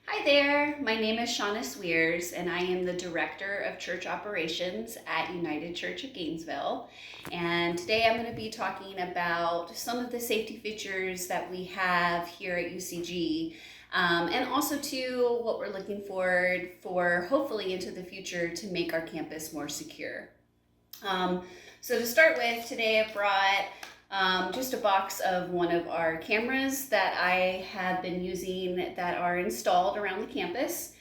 Hi there, my name is Shauna Sweers and I am the Director of Church Operations at United Church of Gainesville. And today I'm going to be talking about some of the safety features that we have here at UCG, and also to what we're looking forward for hopefully into the future to make our campus more secure. So to start with, today I brought just a box of one of our cameras that I have been using that are installed around the campus.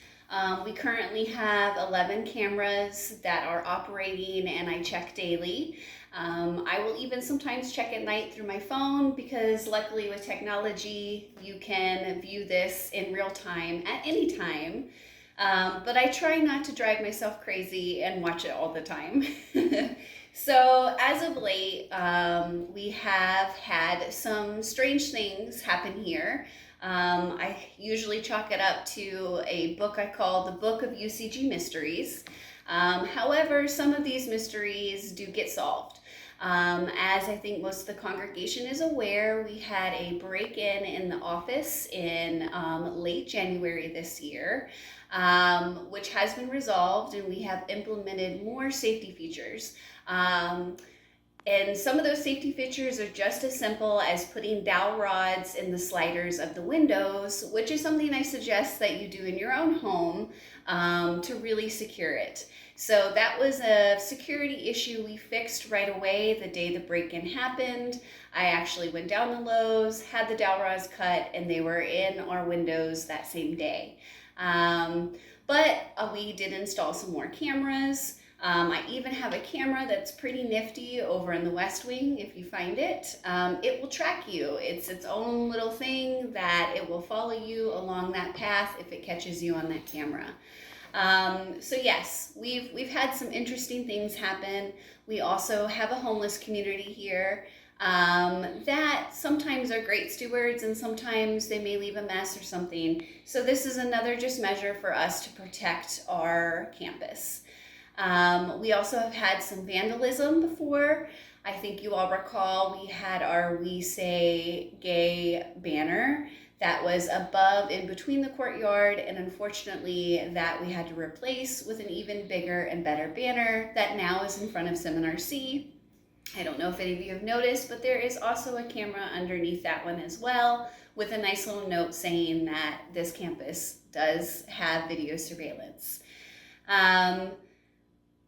We currently have 11 cameras that are operating and I check daily. I will even sometimes check at night through my phone because luckily with technology you can view this in real time at any time. But I try not to drive myself crazy and watch it all the time. So as of late, we have had some strange things happen here. I usually chalk it up to a book I call the Book of UCG Mysteries. However, some of these mysteries do get solved. As I think most of the congregation is aware, we had a break-in the office in late January this year, which has been resolved, and we have implemented more safety features. And some of those safety features are just as simple as putting dowel rods in the sliders of the windows, which is something I suggest that you do in your own home to really secure it. So that was a security issue we fixed right away the day the break-in happened. I actually went down to Lowe's, had the dowel rods cut, and they were in our windows that same day. But we did install some more cameras. I even have a camera that's pretty nifty over in the West Wing. If you find it, it will track you. It's its own little thing that it will follow you along that path if it catches you on that camera. So yes, we've had some interesting things happen. We also have a homeless community here that sometimes are great stewards and sometimes they may leave a mess or something. So this is another just measure for us to protect our campus. We also have had some vandalism before. I think you all recall we had our We Say Gay banner that was above in between the courtyard, and unfortunately that we had to replace with an even bigger and better banner that now is in front of Seminar C. I don't know if any of you have noticed, but there is also a camera underneath that one as well with a nice little note saying that this campus does have video surveillance.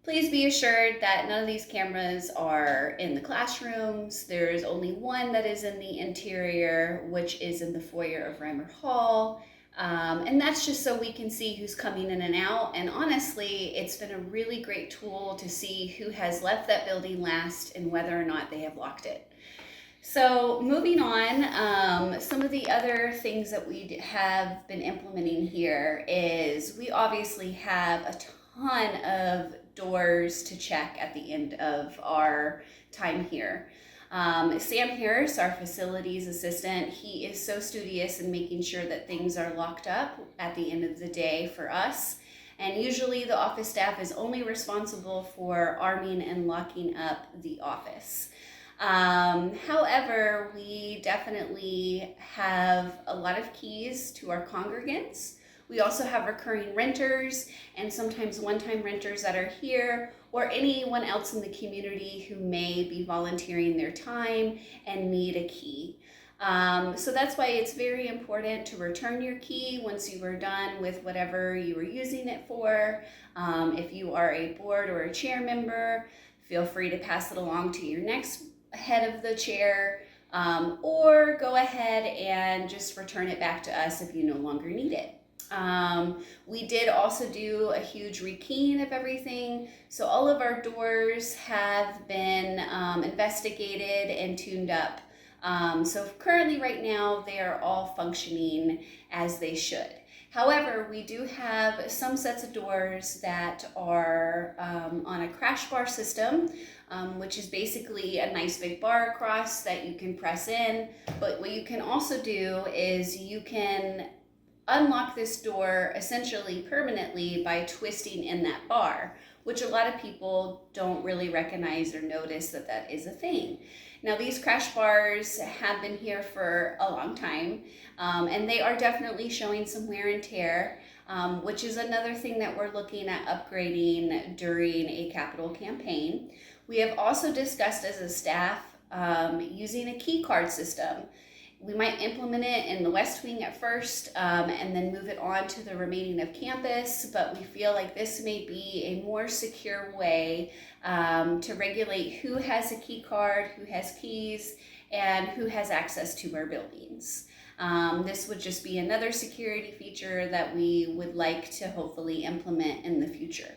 Please be assured that none of these cameras are in the classrooms. There is only one that is in the interior, which is in the foyer of Reimer Hall. And that's just so we can see who's coming in and out. And honestly, it's been a really great tool to see who has left that building last and whether or not they have locked it. So moving on, some of the other things that we have been implementing here is we obviously have a ton of doors to check at the end of our time here. Sam Harris, our facilities assistant, he is so studious in making sure that things are locked up at the end of the day for us. And usually the office staff is only responsible for arming and locking up the office. However, we definitely have a lot of keys to our congregants. We also have recurring renters and sometimes one-time renters that are here, or anyone else in the community who may be volunteering their time and need a key. So that's why it's very important to return your key once you are done with whatever you were using it for. If you are a board or a chair member, feel free to pass it along to your next head of the chair, or go ahead and just return it back to us if you no longer need it. We did also do a huge rekeying of everything. So all of our doors have been investigated and tuned up. So currently right now they are all functioning as they should. However, we do have some sets of doors that are on a crash bar system, which is basically a nice big bar across that you can press in. But what you can also do is you can unlock this door essentially permanently by twisting in that bar, which a lot of people don't really recognize or notice that that is a thing. Now, these crash bars have been here for a long time, and they are definitely showing some wear and tear, which is another thing that we're looking at upgrading during a capital campaign. We have also discussed as a staff using a key card system. We might implement it in the West Wing at first and then move it on to the remaining of campus, but we feel like this may be a more secure way to regulate who has a key card, who has keys, and who has access to our buildings. This would just be another security feature that we would like to hopefully implement in the future.